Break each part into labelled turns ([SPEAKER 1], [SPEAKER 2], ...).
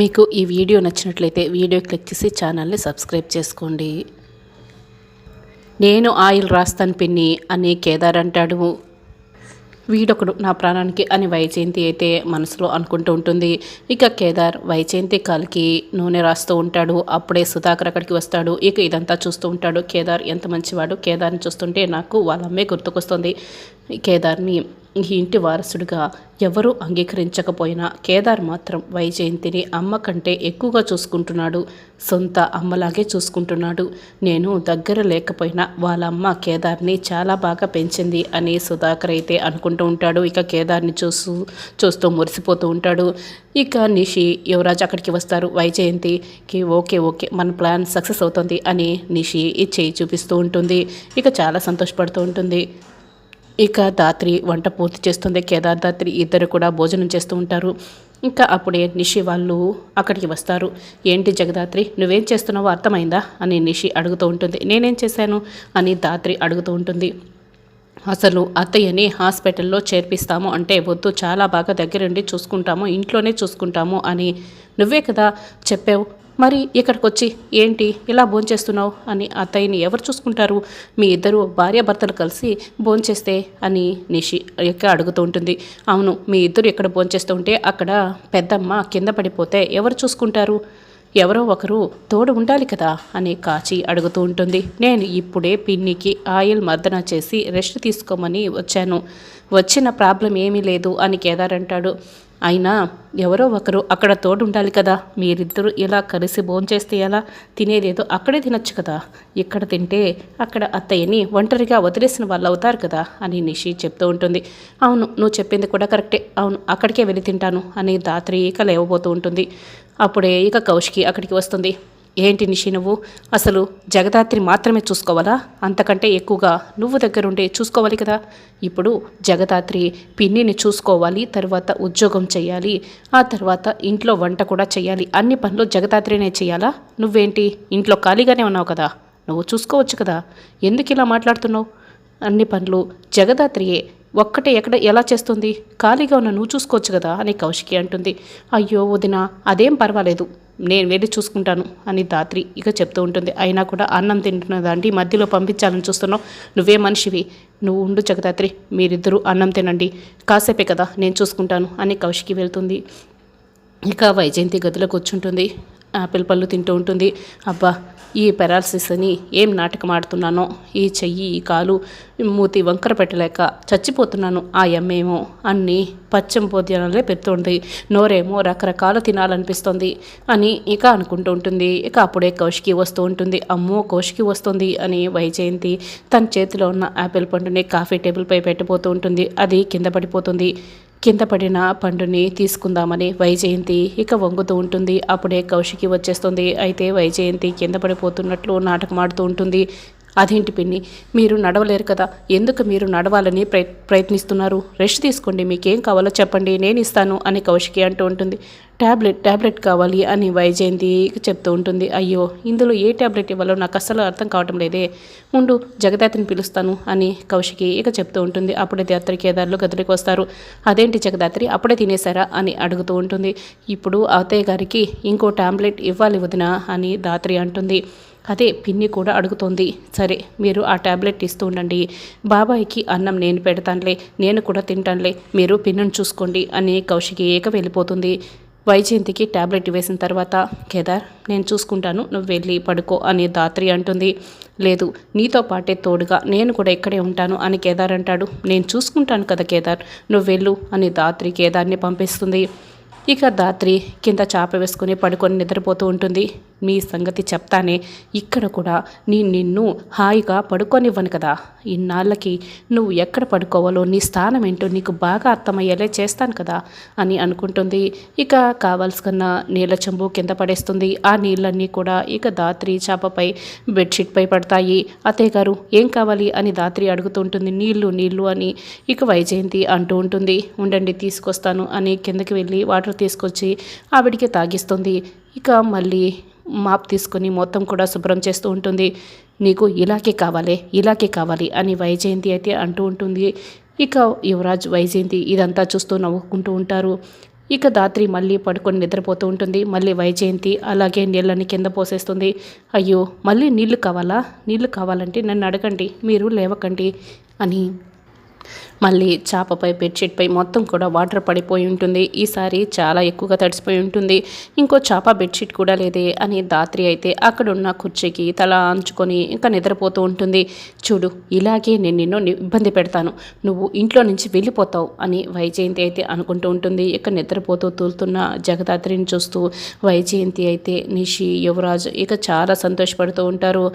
[SPEAKER 1] మీకు ఈ వీడియో నచ్చినట్లయితే వీడియో క్లిక్ చేసి ఛానల్ని సబ్స్క్రైబ్ చేసుకోండి. నేను ఆయిల్ రాస్తాను పిన్ని అని కేదార్ అంటాడు. వీడొకడు నా ప్రాణానికి అని వైజయంతి అయితే మనసులో అనుకుంటూ ఉంటుంది. ఇక కేదార్ వైజయంతి కాలికి నూనె రాస్తూ ఉంటాడు. అప్పుడే సుధాకర్ అక్కడికి వస్తాడు. ఇక ఇదంతా చూస్తూ ఉంటాడు. కేదార్ ఎంత మంచివాడు. కేదార్ని చూస్తుంటే నాకు వాళ్ళ అమ్మే గుర్తుకొస్తుంది. కేదార్ని ఈ ఇంటి వారసుడిగా ఎవరూ అంగీకరించకపోయినా కేదార్ మాత్రం వైజయంతిని అమ్మ కంటే ఎక్కువగా చూసుకుంటున్నాడు. సొంత అమ్మలాగే చూసుకుంటున్నాడు. నేను దగ్గర లేకపోయినా వాళ్ళ అమ్మ కేదార్ని చాలా బాగా పెంచింది అని సుధాకర్ అయితే అనుకుంటూ ఉంటాడు. ఇక కేదార్ని చూస్తూ మురిసిపోతూ ఉంటాడు. ఇక నిషి యువరాజ్ అక్కడికి వస్తారు. వైజయంతికి ఓకే మన ప్లాన్ సక్సెస్ అవుతుంది అని నిషి ఈ చేయి చూపిస్తూ ఉంటుంది. ఇక చాలా సంతోషపడుతూ ఉంటుంది. ఇక దాత్రి వంట పూర్తి చేస్తుంది. కేదార్ దాత్రి ఇద్దరు కూడా భోజనం చేస్తూ ఉంటారు. ఇంకా అప్పుడే నిషి వాళ్ళు అక్కడికి వస్తారు. ఏంటి జగదాత్రి నువ్వేం చేస్తున్నావో అర్థమైందా అని నిషి అడుగుతూ ఉంటుంది. నేనేం చేశాను అని దాత్రి అడుగుతూ ఉంటుంది. అసలు అత్తయ్యని హాస్పిటల్లో చేర్పిస్తాము అంటే వద్దు, చాలా బాగా దగ్గరుండి చూసుకుంటాము, ఇంట్లోనే చూసుకుంటాము అని నువ్వే కదా చెప్పావు. మరి ఇక్కడికి వచ్చి ఏంటి ఇలా భోంచేస్తున్నావు అని అత్తయ్యని ఎవరు చూసుకుంటారు? మీ ఇద్దరు భార్యాభర్తలు కలిసి భోంచేస్తే అని నిషి అడుగుతూ ఉంటుంది. అవును, మీ ఇద్దరు ఎక్కడ భోంచేస్తూ ఉంటే అక్కడ పెద్దమ్మ కింద పడిపోతే ఎవరు చూసుకుంటారు? ఎవరో ఒకరు తోడు ఉండాలి కదా అని కాచి అడుగుతూ ఉంటుంది. నేను ఇప్పుడే పిన్నికి ఆయిల్ మర్దన చేసి రెస్ట్ తీసుకోమని వచ్చాను. వచ్చిన ప్రాబ్లం ఏమీ లేదు అని కేదార్ అంటాడు. అయినా ఎవరో ఒకరు అక్కడ తోడు ఉండాలి కదా. మీరిద్దరూ ఇలా కలిసి భోంచేస్తే ఎలా? తినేదేదో అక్కడే తినొచ్చు కదా. ఇక్కడ తింటే అక్కడ అత్తయ్యని ఒంటరిగా వదిలేసిన వాళ్ళు అవుతారు కదా అని నిషి చెప్తూ ఉంటుంది. అవును, నువ్వు చెప్పింది కూడా కరెక్టే. అవును, అక్కడికే వెళ్ళి తింటాను అని దాత్రి ఇక లేవబోతూ ఉంటుంది. అప్పుడే ఇక కౌశికి అక్కడికి వస్తుంది. ఏంటి నిషి నువ్వు అసలు జగదాత్రి మాత్రమే చూసుకోవాలా? అంతకంటే ఎక్కువగా నువ్వు దగ్గరుండి చూసుకోవాలి కదా. ఇప్పుడు జగదాత్రి పిన్నిని చూసుకోవాలి, తర్వాత ఉద్యోగం చేయాలి, ఆ తర్వాత ఇంట్లో వంట కూడా చేయాలి. అన్ని పనులు జగదాత్రినే చేయాలా? నువ్వేంటి ఇంట్లో ఖాళీగానే ఉన్నావు కదా, నువ్వు చూసుకోవచ్చు కదా. ఎందుకు ఇలా మాట్లాడుతున్నావు? అన్ని పనులు జగదాత్రియే ఒక్కటే ఎక్కడ ఎలా చేస్తుంది? ఖాళీగా ఉన్న నువ్వు చూసుకోవచ్చు కదా అని కౌశికి అంటుంది. అయ్యో వదిన, అదేం పర్వాలేదు, నేను వెళ్ళి చూసుకుంటాను అని దాత్రి ఇక చెప్తూ ఉంటుంది. అయినా కూడా అన్నం తింటున్నదాంటి మధ్యలో పంపించాలని చూస్తున్నావు. నువ్వే మనిషివి, నువ్వు ఉండు జగదాత్రి, మీరిద్దరూ అన్నం తినండి, కాసేపే కదా నేను చూసుకుంటాను అని కౌశికి వెళ్తుంది. ఇక వైజయంతి గదిలో కూర్చుంటుంది. ఆపిల్ పళ్ళు తింటూ ఉంటుంది. అబ్బా, ఈ పెరాలసిస్ అని ఏం నాటకం ఆడుతున్నానో, ఈ చెయ్యి ఈ కాలు మూతి వంకర పెట్టలేక చచ్చిపోతున్నాను. ఆ అమ్మేమో అన్నీ పచ్చం భోజనాలే పెడుతుంది, నోరేమో రకరకాలు తినాలనిపిస్తుంది అని ఇక అనుకుంటూ ఉంటుంది. ఇక అప్పుడే కౌశికి వస్తూ ఉంటుంది. అమ్మో కౌశికి వస్తుంది అని వైజయంతి తన చేతిలో ఉన్న ఆపిల్ పండుని కాఫీ టేబుల్పై పెట్టబోతూ ఉంటుంది. అది కింద పడిపోతుంది. కింద పడిన పండుని తీసుకుందామని వైజయంతి ఇక వంగుతూ ఉంటుంది. అప్పుడే కౌశికి వచ్చేస్తుంది. అయితే వైజయంతి కింద పడిపోతున్నట్లు నాటకం ఆడుతూ ఉంటుంది. అదేంటి పిన్ని, మీరు నడవలేరు కదా, ఎందుకు మీరు నడవాలని ప్రయత్నిస్తున్నారు? రెస్ట్ తీసుకోండి, మీకేం కావాలో చెప్పండి, నేను ఇస్తాను అని కౌశికి అంటూ ఉంటుంది. ట్యాబ్లెట్ కావాలి అని వైజయంతి చెప్తూ ఉంటుంది. అయ్యో, ఇందులో ఏ ట్యాబ్లెట్ ఇవ్వాలో నాకు అస్సలు అర్థం కావటం లేదే, ఉండు జగదాత్రిని పిలుస్తాను అని కౌశికి ఇక చెప్తూ ఉంటుంది. అప్పుడే దాత్రి కేదార్లు గదిలోకి వస్తారు. అదేంటి జగదాత్రి అప్పుడే తినేశారా అని అడుగుతూ ఉంటుంది. ఇప్పుడు అత్తయ్య గారికి ఇంకో ట్యాబ్లెట్ ఇవ్వాలి వదిన అని దాత్రి అంటుంది. అదే పిన్ని కూడా అడుగుతోంది. సరే, మీరు ఆ ట్యాబ్లెట్ ఇస్తూ ఉండండి, బాబాయికి అన్నం నేను పెడతానులే, నేను కూడా తింటానులే, మీరు పిన్నును చూసుకోండి అని కౌశికి ఏక వెళ్ళిపోతుంది. వైజయంతికి ట్యాబ్లెట్ వేసిన తర్వాత కేదార్ నేను చూసుకుంటాను, నువ్వు వెళ్ళి పడుకో అని దాత్రి అంటుంది. లేదు, నీతో పాటే తోడుగా నేను కూడా ఇక్కడే ఉంటాను అని కేదార్ అంటాడు. నేను చూసుకుంటాను కదా కేదార్, నువ్వు వెళ్ళు అని దాత్రి కేదార్ని పంపిస్తుంది. ఇక దాత్రి కింద చాప వేసుకుని పడుకొని నిద్రపోతూ ఉంటుంది. మీ సంగతి చెప్తానే, ఇక్కడ కూడా నిన్ను హాయిగా పడుకోనివ్వను కదా. ఇన్నాళ్ళకి నువ్వు ఎక్కడ పడుకోవాలో, నీ స్థానం ఏంటో నీకు బాగా అర్థమయ్యేలా చేస్తాను కదా అని అనుకుంటుంది. ఇక కావాల్సిన నీళ్ళ చెంబు కింద పడేస్తుంది. ఆ నీళ్ళన్నీ కూడా ఇక దాత్రి చాపపై బెడ్షీట్పై పడతాయి. అత్తయ్య గారు ఏం కావాలి అని దాత్రి అడుగుతూ ఉంటుంది. నీళ్ళు అని ఇక వైజయంతి అంటూ ఉంటుంది. ఉండండి తీసుకొస్తాను అని కిందకి వెళ్ళి వాటర్ తీసుకొచ్చి ఆవిడికి తాగిస్తుంది. ఇక మళ్ళీ మాప్ తీసుకొని మొత్తం కూడా శుభ్రం చేస్తూ ఉంటుంది. నీకు ఇలాగే కావాలి అని వైజయంతి అయితే అంటూ ఉంటుంది. ఇక యువరాజ్ వైజయంతి ఇదంతా చూస్తూ నవ్వుకుంటూ ఉంటారు. ఇక ధాత్రి మళ్ళీ పడుకొని నిద్రపోతూ ఉంటుంది. మళ్ళీ వైజయంతి అలాగే నీళ్ళని కింద పోసేస్తుంది. అయ్యో మళ్ళీ నీళ్లు కావాలా, నీళ్లు కావాలంటే నన్ను అడగండి, మీరు లేవకండి అని మళ్ళీ చాపపై బెడ్షీట్పై మొత్తం కూడా వాటర్ పడిపోయి ఉంటుంది. ఈసారి చాలా ఎక్కువగా తడిసిపోయి ఉంటుంది. ఇంకో చాప బెడ్షీట్ కూడా లేదే అని ధాత్రి అయితే అక్కడున్న కుర్చీకి తల అంచుకొని ఇంకా నిద్రపోతూ ఉంటుంది. చూడు ఇలాగే నేను నిన్ను ఇబ్బంది పెడతాను, నువ్వు ఇంట్లో నుంచి వెళ్ళిపోతావు అని వైజయంతి అయితే అనుకుంటూ ఉంటుంది. ఇక నిద్రపోతూ తూలుతున్న జగదాత్రిని చూస్తూ వైజయంతి అయితే నిషి యువరాజ్ ఇక చాలా సంతోషపడుతూ ఉంటారు.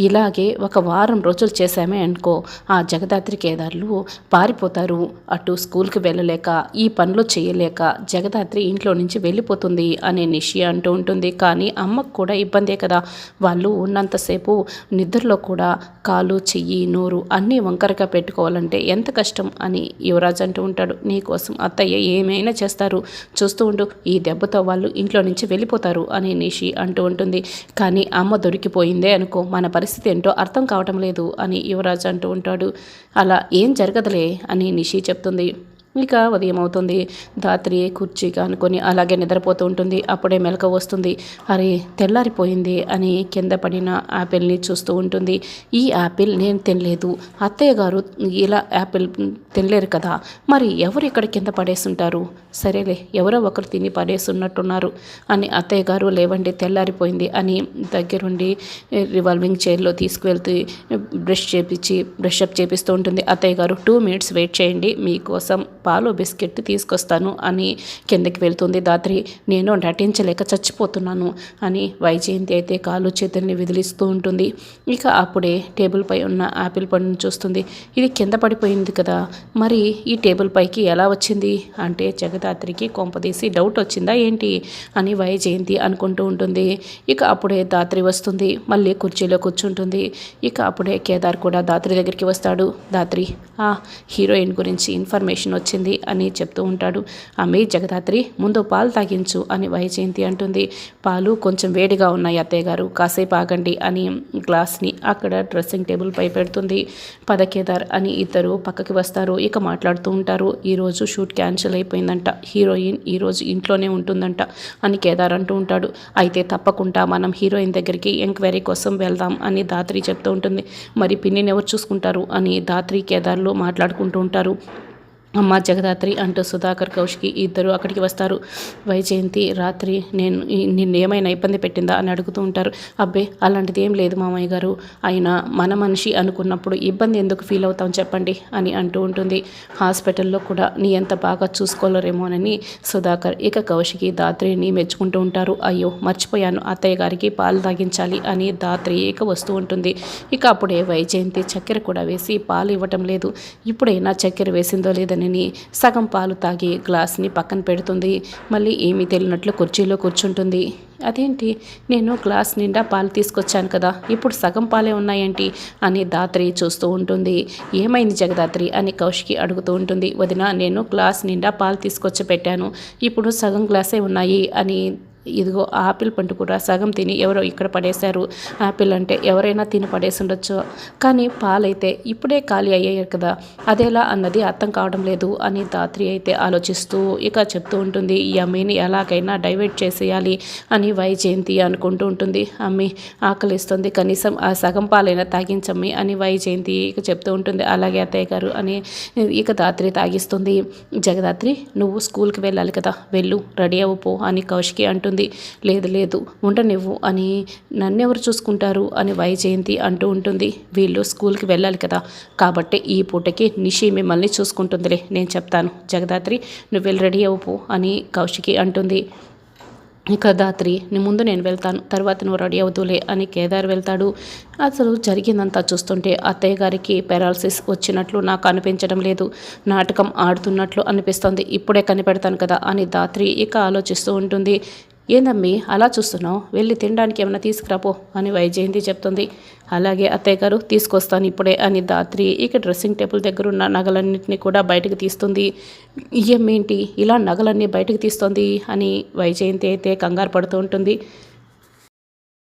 [SPEAKER 1] ఇలాగే ఒక వారం రోజులు చేశామే అనుకో, ఆ జగదాత్రి కేదార్లు పారిపోతారు. అటు స్కూల్కి వెళ్ళలేక ఈ పనులు చేయలేక జగదాత్రి ఇంట్లో నుంచి వెళ్ళిపోతుంది అనే నిషి అంటూ ఉంటుంది. కానీ అమ్మకు కూడా ఇబ్బందే కదా, వాళ్ళు ఉన్నంతసేపు నిద్రలో కూడా కాలు చెయ్యి నోరు అన్నీ వంకరగా పెట్టుకోవాలంటే ఎంత కష్టం అని యువరాజ్ అంటూ ఉంటాడు. నీకోసం అత్తయ్య ఏమైనా చేస్తారు, చూస్తూ ఉండు, ఈ దెబ్బతో వాళ్ళు ఇంట్లో నుంచి వెళ్ళిపోతారు అని నిషి అంటూ ఉంటుంది. కానీ అమ్మ దొరికిపోయిందే అనుకో, మన పరిస్థితి ఏంటో అర్థం కావటం లేదు అని యువరాజ్ అంటూ ఉంటాడు. అలా ఏం జరగదులే అని నిషి చెప్తుంది. ఇక ఉదయం అవుతుంది. ధాత్రి కుర్చీగా అనుకొని అలాగే నిద్రపోతూ ఉంటుంది. అప్పుడే మెలకువ వస్తుంది. అరే తెల్లారిపోయింది అని కింద పడిన యాపిల్ని చూస్తూ ఉంటుంది. ఈ యాపిల్ నేను తినలేదు, అత్తయ్య గారు ఇలా యాపిల్ తినలేరు కదా, మరి ఎవరు ఇక్కడ కింద పడేస్తుంటారు, సరేలే ఎవరో ఒకరు తిని పడేస్తున్నట్టున్నారు అని అత్తయ్య గారు లేవండి తెల్లారిపోయింది అని దగ్గరుండి రివాల్వింగ్ చైర్లో తీసుకువెళ్తూ బ్రష్ అప్ చేపిస్తూ ఉంటుంది. అత్తయ్య గారు 2 minutes వెయిట్ చేయండి, మీకోసం పాలు బిస్కెట్ తీసుకొస్తాను అని కిందకి వెళ్తుంది ధాత్రి. నేను నటించలేక చచ్చిపోతున్నాను అని వైజయంతి అయితే కాలు చేతుల్ని విదిలిస్తూ ఉంటుంది. ఇక అప్పుడే టేబుల్ పై ఉన్న యాపిల్ పండును చూస్తుంది. ఇది కింద పడిపోయింది కదా, మరి ఈ టేబుల్ పైకి ఎలా వచ్చింది అంటే జగదాత్రికి కొంపదీసి డౌట్ వచ్చిందా ఏంటి అని వైజయంతి అనుకుంటూ ఉంటుంది. ఇక అప్పుడే ధాత్రి వస్తుంది, మళ్ళీ కుర్చీలో కూర్చుంటుంది. ఇక అప్పుడే కేదార్ కూడా ధాత్రి దగ్గరికి వస్తాడు. ధాత్రి ఆ హీరోయిన్ గురించి ఇన్ఫర్మేషన్ వచ్చింది అని చెప్తూ ఉంటాడు. అమ్మే జగదాత్రి ముందు పాలు తాగించు అని వైజయంతి అంటుంది. పాలు కొంచెం వేడిగా ఉన్నాయి అత్తయ్య గారు, కాసేపు ఆగండి అని గ్లాస్ని అక్కడ డ్రెస్సింగ్ టేబుల్ పై పెడుతుంది. పద కేదార్ అని ఇద్దరు పక్కకి వస్తారు. ఇక మాట్లాడుతూ ఉంటారు. ఈరోజు షూట్ క్యాన్సిల్ అయిపోయిందంట, హీరోయిన్ ఈరోజు ఇంట్లోనే ఉంటుందంట అని కేదార్ అంటూ ఉంటాడు. అయితే తప్పకుండా మనం హీరోయిన్ దగ్గరికి ఎంక్వైరీ కోసం వెళ్దాం అని ధాత్రి చెప్తూ ఉంటుంది. మరి పిన్నిని ఎవరు చూసుకుంటారు అని ధాత్రి కేదార్లు మాట్లాడుకుంటూ ఉంటారు. అమ్మ జగదాత్రి అంటూ సుధాకర్ కౌశికి ఇద్దరు అక్కడికి వస్తారు. వైజయంతి రాత్రి నిన్ను ఏమైనా ఇబ్బంది పెట్టిందా అని అడుగుతూ ఉంటారు. అబ్బే అలాంటిది ఏం లేదు మామయ్య గారు, అయినా మన మనిషి అనుకున్నప్పుడు ఇబ్బంది ఎందుకు ఫీల్ అవుతాం చెప్పండి అని అంటూ ఉంటుంది. హాస్పిటల్లో కూడా నీ ఎంత బాగా చూసుకోలేరేమోనని సుధాకర్ ఇక కౌశికి ధాత్రిని మెచ్చుకుంటూ ఉంటారు. అయ్యో మర్చిపోయాను, అత్తయ్య గారికి పాలు తాగించాలి అని ధాత్రి ఇక వస్తూ ఉంటుంది. ఇక అప్పుడే వైజయంతి చక్కెర కూడా వేసి పాలు ఇవ్వటం లేదు, ఇప్పుడైనా చక్కెర వేసిందో లేదని సగం పాలు తాగి గ్లాస్ని పక్కన పెడుతుంది. మళ్ళీ ఏమీ తెలియనట్లు కుర్చీలో కూర్చుంటుంది. అదేంటి, నేను గ్లాస్ నిండా పాలు తీసుకొచ్చాను కదా, ఇప్పుడు సగం పాలే ఉన్నాయేంటి అని ధాత్రి చూస్తూ ఉంటుంది. ఏమైంది జగదాత్రి అని కౌశికి అడుగుతూ ఉంటుంది. వదిన నేను గ్లాస్ నిండా పాలు తీసుకొచ్చి పెట్టాను, ఇప్పుడు సగం గ్లాసే ఉన్నాయి అని. ఇదిగో ఆపిల్ పండు కూడా సగం తిని ఎవరో ఇక్కడ పడేశారు. ఆపిల్ అంటే ఎవరైనా తిని పడేసి ఉండొచ్చు, కానీ పాలైతే ఇప్పుడే ఖాళీ అయ్యాయి కదా, అదేలా అన్నది అర్థం కావడం లేదు అని ధాత్రి అయితే ఆలోచిస్తూ ఇక చెప్తూ ఉంటుంది. ఈ అమ్మిని ఎలాగైనా డైవర్ట్ చేసేయాలి అని వైజయంతి అనుకుంటూ ఉంటుంది. అమ్మి ఆకలిస్తుంది, కనీసం ఆ సగం పాలైనా తాగించమ్మి అని వైజయంతి ఇక చెప్తూ ఉంటుంది. అలాగే అత్తయ్య గారు అని ఇక ధాత్రి తాగిస్తుంది. జగదాత్రి నువ్వు స్కూల్కి వెళ్ళాలి కదా, వెళ్ళు రెడీ అవ్వపో అని కౌశికి అంటుంది. లేదు లేదు ఉండనివ్వు అని, నన్నెవరు చూసుకుంటారు అని వైజయంతి అంటూ ఉంటుంది. వీళ్ళు స్కూల్కి వెళ్ళాలి కదా, కాబట్టి ఈ పూటకి నిషి మిమ్మల్ని చూసుకుంటుందిలే, నేను చెప్తాను జగదాత్రి నువ్వు వెళ్ళి రెడీ అవ్వపో అని కౌశికి అంటుంది. ఇక ధాత్రి నీ ముందు నేను వెళ్తాను, తర్వాత నువ్వు రెడీ అవుతూలే అని కేదార్ వెళ్తాడు. అసలు జరిగిందంతా చూస్తుంటే అత్తయ్య గారికి పెరాలసిస్ వచ్చినట్లు నాకు అనిపించడం లేదు, నాటకం ఆడుతున్నట్లు అనిపిస్తుంది, ఇప్పుడే కనిపెడతాను కదా అని ధాత్రి ఇక ఆలోచిస్తూ ఉంటుంది. ఏందమ్మి అలా చూస్తున్నావు, వెళ్ళి తినడానికి ఏమైనా తీసుకురాపో అని వైజయంతి చెప్తుంది. అలాగే అత్తయ్య గారు తీసుకొస్తాను ఇప్పుడే అని ధాత్రి ఇక డ్రెస్సింగ్ టేబుల్ దగ్గర ఉన్న నగలన్నింటినీ కూడా బయటకు తీస్తుంది. ఏమేంటి ఇలా నగలన్నీ బయటకు తీస్తుంది అని వైజయంతి అయితే కంగారు పడుతూ ఉంటుంది.